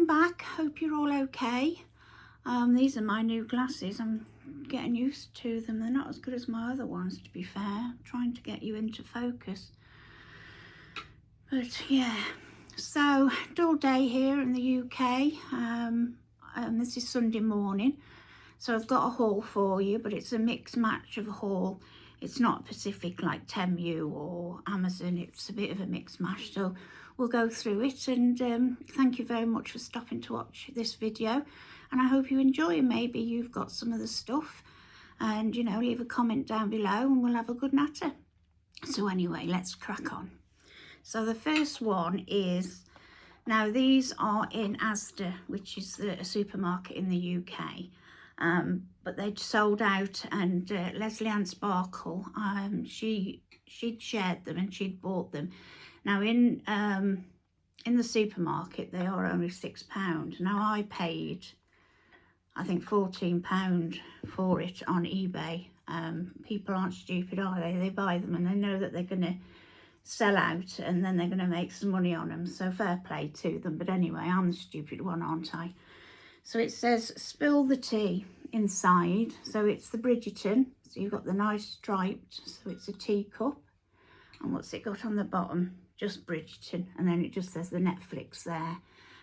welcome back. Hope you're all okay. These are my new glasses. I'm getting used to them. They're not as good as my other ones, to be fair. I'm trying to get you into focus. But yeah, so dull day here in the UK. This is Sunday morning. So I've got a haul for you, but it's a mixed match of a haul. It's not Pacific like Temu or Amazon. It's a bit of a mixed mash. So we'll go through it, and thank you very much for stopping to watch this video, and I hope you enjoy. Maybe you've got some of the stuff, and you know, leave a comment down below and we'll have a good natter. So anyway, let's crack on. So the first one is, now these are in Asda, which is a supermarket in the UK, but they'd sold out, and Leslie Ann Sparkle, she'd shared them and she'd bought them. Now in the supermarket they are only £6. Now I paid, I think, £14 for it on eBay. People aren't stupid, are they? They buy them and they know that they're going to sell out and then they're going to make some money on them. So fair play to them. But anyway, I'm the stupid one, aren't I? So it says spill the tea inside. So it's the Bridgerton. So you've got the nice striped. So it's a teacup. And what's it got on the bottom? Just Bridgerton, and then it just says the Netflix there,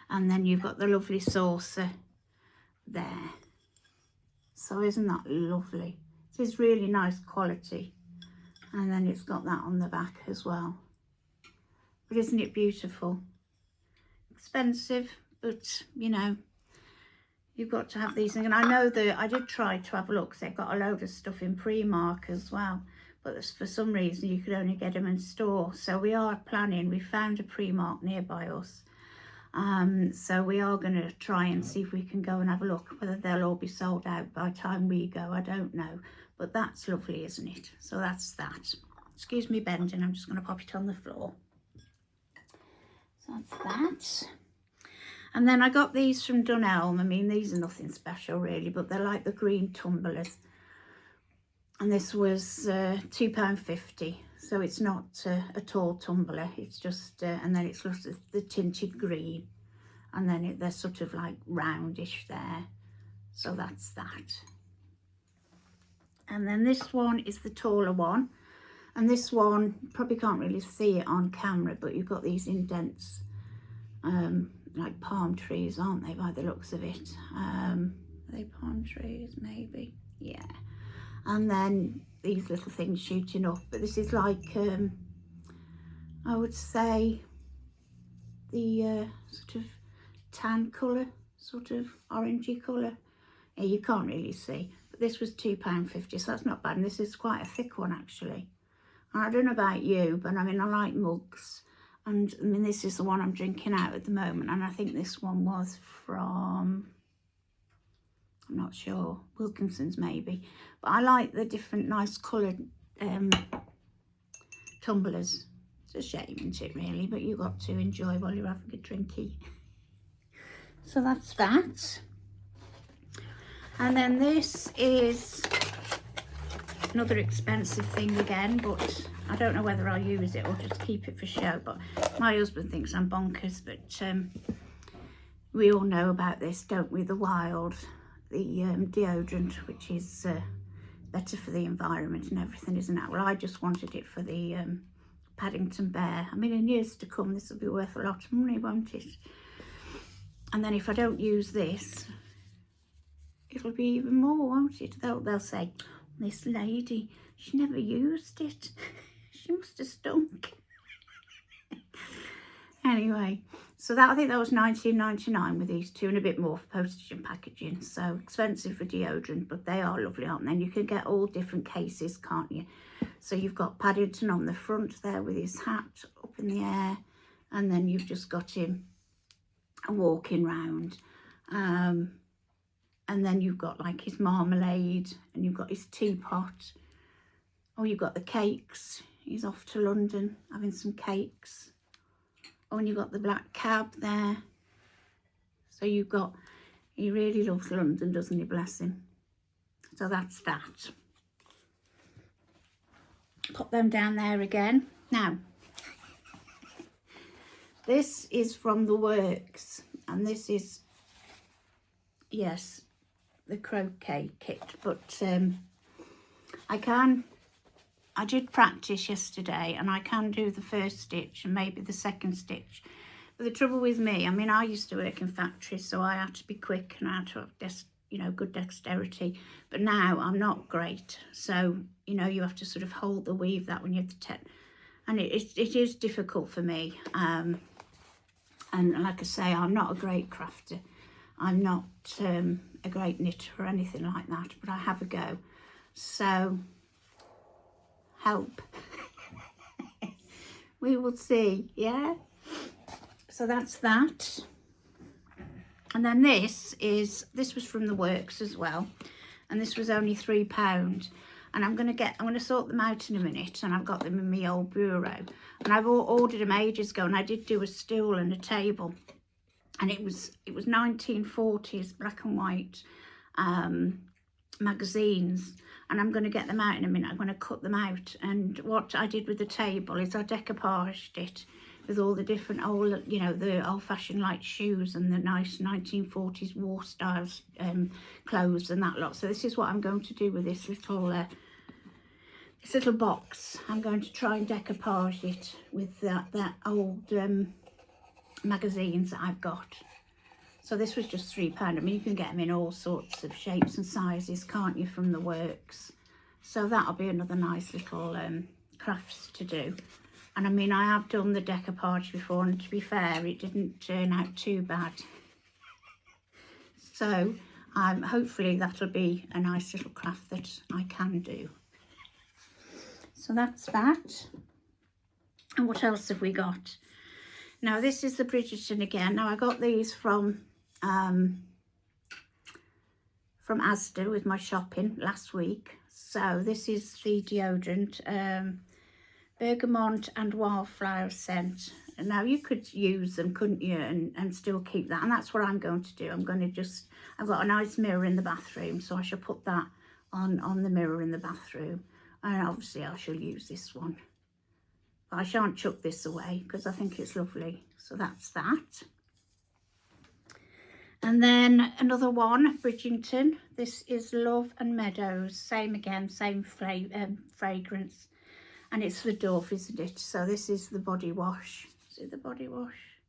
and then you've got the lovely saucer there. So isn't that lovely? It is really nice quality, and then it's got that on the back as well. But isn't it beautiful? Expensive, but you know, you've got to have these things. And I know that I did try to have a look, because they've got a load of stuff in Primark as well, but for some reason you could only get them in store. So we are planning, we found a Primark nearby us, so we are going to try and see if we can go and have a look. Whether they'll all be sold out by the time we go, I don't know, but that's lovely, isn't it? So that's that. Excuse me bending, I'm just going to pop it on the floor. So that's that. And then I got these from Dunelm. I mean, these are nothing special really, but they're like the green tumblers. And this was £2.50, so it's not a tall tumbler. It's just, and then it's just the tinted green, and then they're sort of like roundish there. So that's that. And then this one is the taller one, and this one, probably can't really see it on camera, but you've got these indents, like palm trees, aren't they, by the looks of it? Are they palm trees? Maybe, yeah. And then these little things shooting up, but this is like, I would say, the sort of tan colour, sort of orangey colour. Yeah, you can't really see, but this was £2.50, so that's not bad. And this is quite a thick one actually. And I don't know about you, but I mean, I like mugs, and I mean, this is the one I'm drinking out at the moment, and I think this one was from, I'm not sure, Wilkinson's maybe, but I like the different nice coloured tumblers. It's a shame, isn't it, really, but you've got to enjoy while you're having a drinky. So that's that. And then this is another expensive thing again, but I don't know whether I'll use it or just keep it for show. But my husband thinks I'm bonkers, but we all know about this, don't we? The Wild, the deodorant, which is better for the environment and everything, isn't it? Well, I just wanted it for the Paddington Bear. I mean, in years to come, this will be worth a lot of money, won't it? And then if I don't use this, it'll be even more, won't it? They'll say, this lady, she never used it. She must have stunk. Anyway, so that, I think that was £19.99 with these two, and a bit more for postage and packaging. So expensive for deodorant, but they are lovely, aren't they? And you can get all different cases, can't you? So you've got Paddington on the front there with his hat up in the air, and then you've just got him walking round. And then you've got like his marmalade, and you've got his teapot. Oh, you've got the cakes. He's off to London having some cakes. Oh, and you've got the black cab there. So you've got, he really loves London, doesn't he, bless him. So that's that. Put them down there again. Now, this is from the works. and this is, yes, the croquet kit, but I did practice yesterday, and I can do the first stitch and maybe the second stitch. But the trouble with me, I mean, I used to work in factories, so I had to be quick and I had to have good dexterity. But now I'm not great, so you have to sort of hold the weave that when you have to and it is difficult for me. And like I say, I'm not a great crafter. I'm not a great knitter or anything like that, but I have a go. So help. We will see. Yeah, so that's that. And then this was from the works as well, and this was only £3, and I'm going to sort them out in a minute, and I've got them in my old bureau, and I've ordered them ages ago, and I did do a stool and a table, and it was 1940s black and white magazines, and I'm going to get them out in a minute. I'm going to cut them out, and what I did with the table is I decoupaged it with all the different old, the old-fashioned light shoes and the nice 1940s war styles clothes and that lot. So this is what I'm going to do with this little box. I'm going to try and decoupage it with that old magazines that I've got. So this was just £3. I mean, you can get them in all sorts of shapes and sizes, can't you, from the works? So that'll be another nice little crafts to do. And I mean, I have done the decoupage before, and to be fair, it didn't turn out too bad. So hopefully that'll be a nice little craft that I can do. So that's that. And what else have we got? Now, this is the Bridgerton again. Now, I got these from Asda with my shopping last week. So this is the deodorant, bergamot and wildflower scent. And now you could use them, couldn't you, and still keep that. And that's what I'm going to do. I'm going to I've got a nice mirror in the bathroom, so I shall put that on the mirror in the bathroom. And obviously I shall use this one. But I shan't chuck this away because I think it's lovely. So that's that. And then another one, Bridgerton. This is Love and Meadows. Same again, same fragrance. And it's the Dove, isn't it? So this is the body wash. Is it the body wash?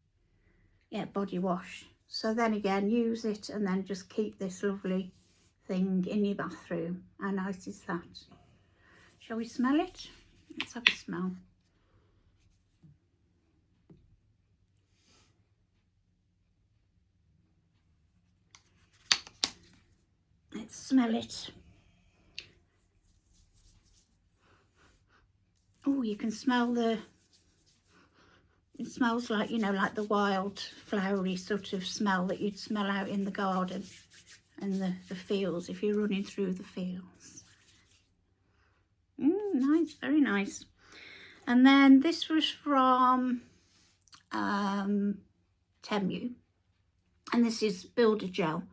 Yeah, body wash. So then again, use it and then just keep this lovely thing in your bathroom. How nice is that? Shall we smell it? Let's have a smell. Let's smell it. Oh, you can smell it smells like, like the wild flowery sort of smell that you'd smell out in the garden and the fields if you're running through the fields. Nice, very nice. And then this was from Temu, and this is Builder Gel.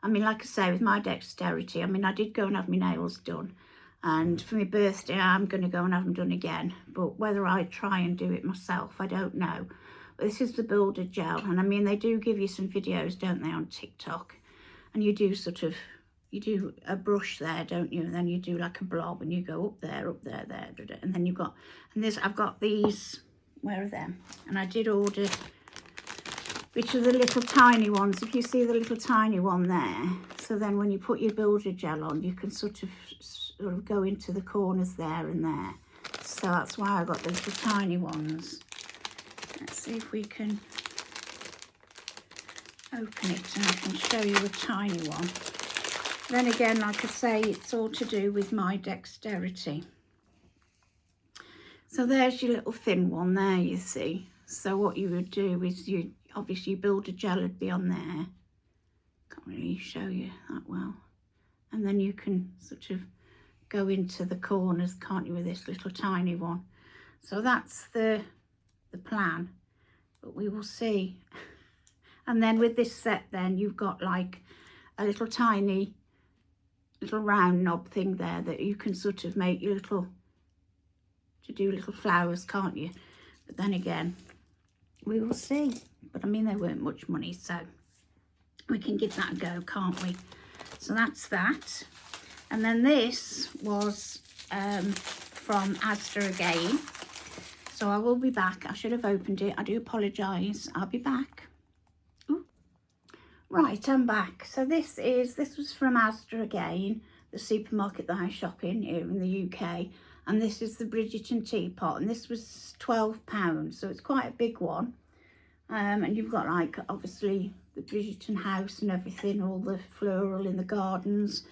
I mean, like I say, with my dexterity, I mean, I did go and have my nails done, and for my birthday I'm going to go and have them done again, but whether I try and do it myself, I don't know. But this is the Builder Gel, and I mean, they do give you some videos, don't they, on TikTok, and you do you do a brush there, don't you, and then you do like a blob, and you go up there, there, and then I've got these, where are them? And I did order, which are the little tiny ones, if you see the little tiny one there. So then when you put your Builder Gel on, you can sort of go into the corners there and there. So that's why I got the little tiny ones. Let's see if we can open it and I can show you a tiny one. Then again, like I say, it's all to do with my dexterity. So there's your little thin one there, you see. So what you would do is obviously your Builder Gel would be on there. Can't really show you that well. And then you can sort of go into the corners, can't you, with this little tiny one. So that's the plan, but we will see. And then with this set then, you've got like a little tiny little round knob thing there that you can sort of make your to do little flowers, can't you? But then again, we will see. but I mean, they weren't much money, so we can give that a go, can't we? So that's that. And then this was from Asda again. So I will be back. I should have opened it. I do apologise. I'll be back. Ooh. Right, I'm back. So this was from Asda again, the supermarket that I shop in here in the UK. And this is the Bridgerton teapot, and this was £12, so it's quite a big one. And you've got, like, obviously the Bridgerton house and everything, all the floral in the gardens,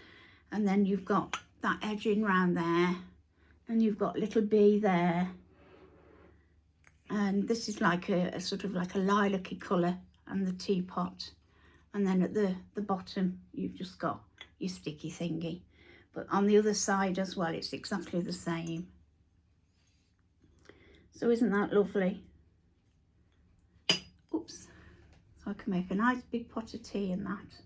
and then you've got that edging round there, and you've got little bee there, and this is like a sort of like a lilac-y colour, and the teapot, and then at the bottom you've just got your sticky thingy. But on the other side as well, it's exactly the same. So isn't that lovely? Oops. So I can make a nice big pot of tea in that.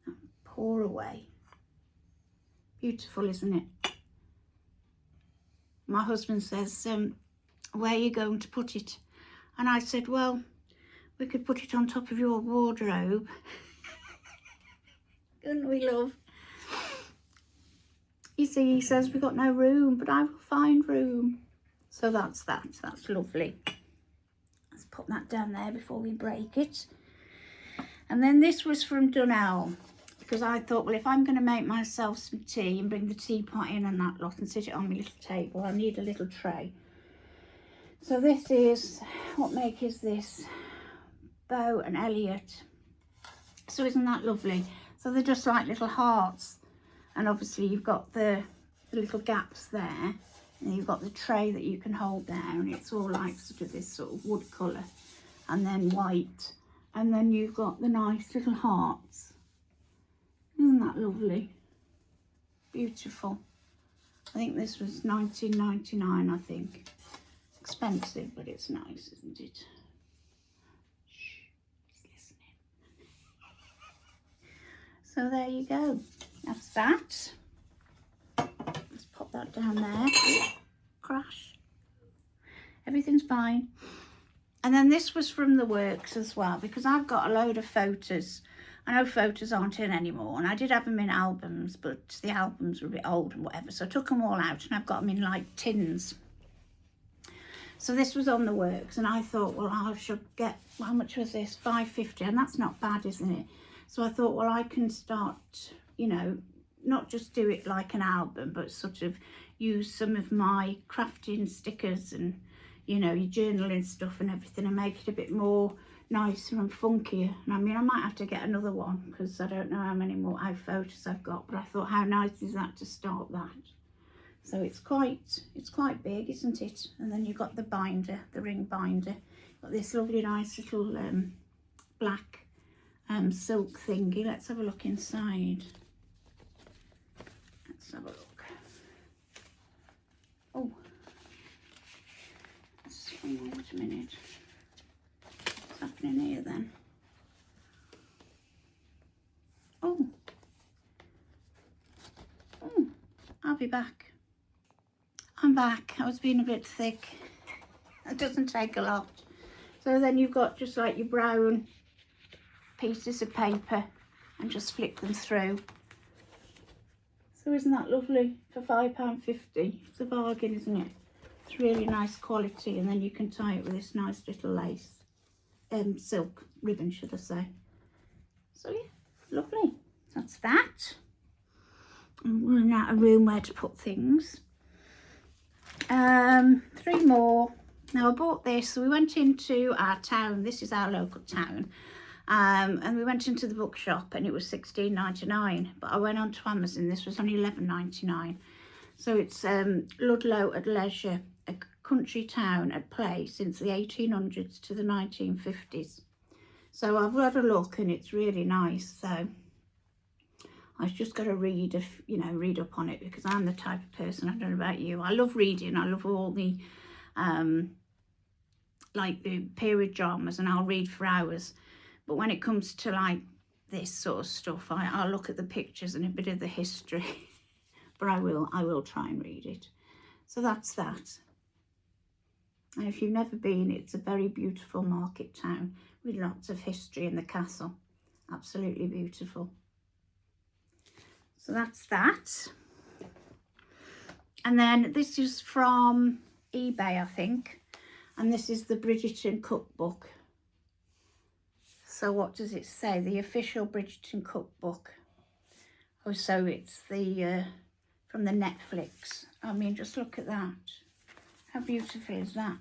And pour away. Beautiful, isn't it? My husband says, where are you going to put it? And I said, well, we could put it on top of your wardrobe. Couldn't we, love? You see, he says we've got no room, but I will find room. So that's that. That's lovely. Let's put that down there before we break it. And then this was from Dunelm, because I thought, well, if I'm going to make myself some tea and bring the teapot in and that lot and sit it on my little table, I need a little tray. So this is, what make is this? Beau and Elliot. So isn't that lovely? So they're just like little hearts. And obviously you've got the little gaps there, and you've got the tray that you can hold down. It's all like sort of this sort of wood colour, and then white, and then you've got the nice little hearts. Isn't that lovely? Beautiful. I think this was £19.99, I think. Expensive, but it's nice, isn't it? Shh, he's listening. So there you go. That's that. Let's pop that down there. Crash. Everything's fine. And then this was from the works as well, because I've got a load of photos. I know photos aren't in anymore, and I did have them in albums, but the albums were a bit old and whatever, so I took them all out, and I've got them in like tins. So this was on the works, and I thought, well, I should get, how much was this? £5.50, and that's not bad, isn't it? So I thought, well, I can start, you know, not just do it like an album, but sort of use some of my crafting stickers and, you know, your journaling stuff and everything, and make it a bit more nicer and funkier. And I mean, I might have to get another one, because I don't know how many more photos I've got, but I thought, how nice is that to start that? So it's quite big, isn't it? And then you've got the binder, the ring binder. Got this lovely nice little black silk thingy. Let's have a look inside. Let's have a look. Oh, wait a minute. What's happening here then? Oh, I'll be back. I'm back. I was being a bit thick. It doesn't take a lot. So then you've got just like your brown pieces of paper, and just flip them through. So isn't that lovely for £5.50? It's a bargain, isn't it? It's really nice quality, and then you can tie it with this nice little lace, silk ribbon, should I say. So yeah, lovely. That's that. I'm running out of room where to put things. 3 more. Now I bought this, so we went into our town. This is our local town. And we went into the bookshop, and it was £16.99, but I went on to Amazon. This was only £11.99. So it's Ludlow at Leisure, a country town at play since the 1800s to the 1950s. So I've had a look, and it's really nice. So I've just got to read up on it, because I'm the type of person, I don't know about you, I love reading. I love all the like the period dramas, and I'll read for hours. But when it comes to like this sort of stuff, I'll look at the pictures and a bit of the history. But I will try and read it. So that's that. And if you've never been, it's a very beautiful market town with lots of history in the castle. Absolutely beautiful. So that's that. And then this is from eBay, I think. And this is the Bridgerton cookbook. So what does it say? The official Bridgerton cookbook. Oh, so it's the from the Netflix. I mean, just look at that. How beautiful is that?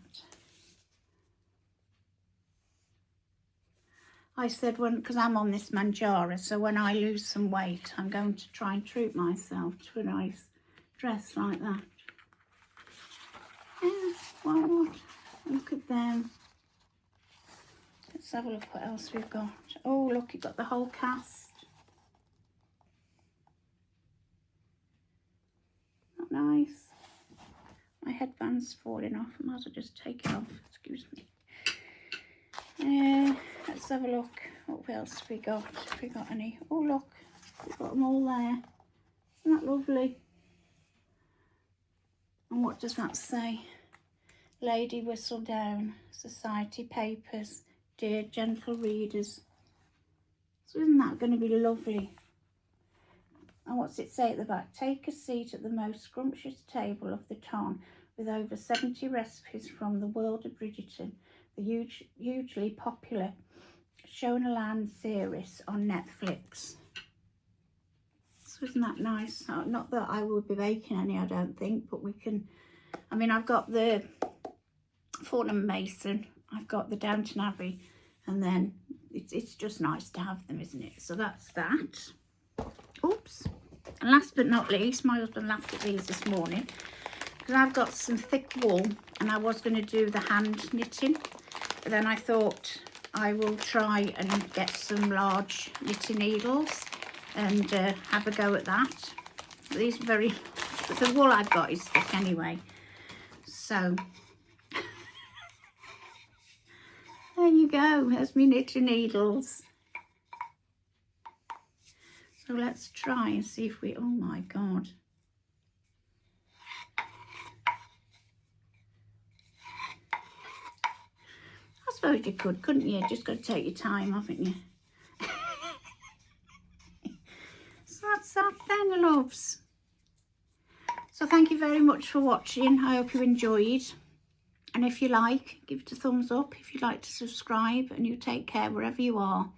I said, because I'm on this Manjaro, so when I lose some weight, I'm going to try and treat myself to a nice dress like that. Yeah, why not? Look at them. Let's have a look what else we've got. Oh, look, you've got the whole cast. Not nice. My headband's falling off. I might as well just take it off. Excuse me. Let's have a look. What else have we got? Have we got any? Oh, look. We've got them all there. Isn't that lovely? And what does that say? Lady Whistledown, Society Papers, dear gentle readers. So isn't that going to be lovely? And what's it say at the back? Take a seat at the most scrumptious table of the ton with over 70 recipes from the world of Bridgerton, the hugely popular Shona Land series on Netflix. So isn't that nice? Not that I will be baking any, I don't think, but we can. I mean, I've got the Fortnum Mason, I've got the Downton Abbey, and then it's just nice to have them, isn't it? So that's that. Oops. And last but not least, my husband laughed at these this morning because I've got some thick wool and I was going to do the hand knitting, but then I thought I will try and get some large knitting needles and have a go at that. These are very, but the wool I've got is thick anyway. So there you go, there's my knitting needles. So let's try and see if we, oh my God. I suppose you could, couldn't you? Just got to take your time, haven't you? So that's that then, loves. So thank you very much for watching. I hope you enjoyed. And if you like, give it a thumbs up. If you'd like to subscribe, and you take care wherever you are.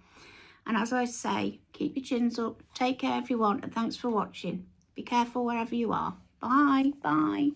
And as I say, keep your chins up, take care everyone, and thanks for watching. Be careful wherever you are. Bye, bye.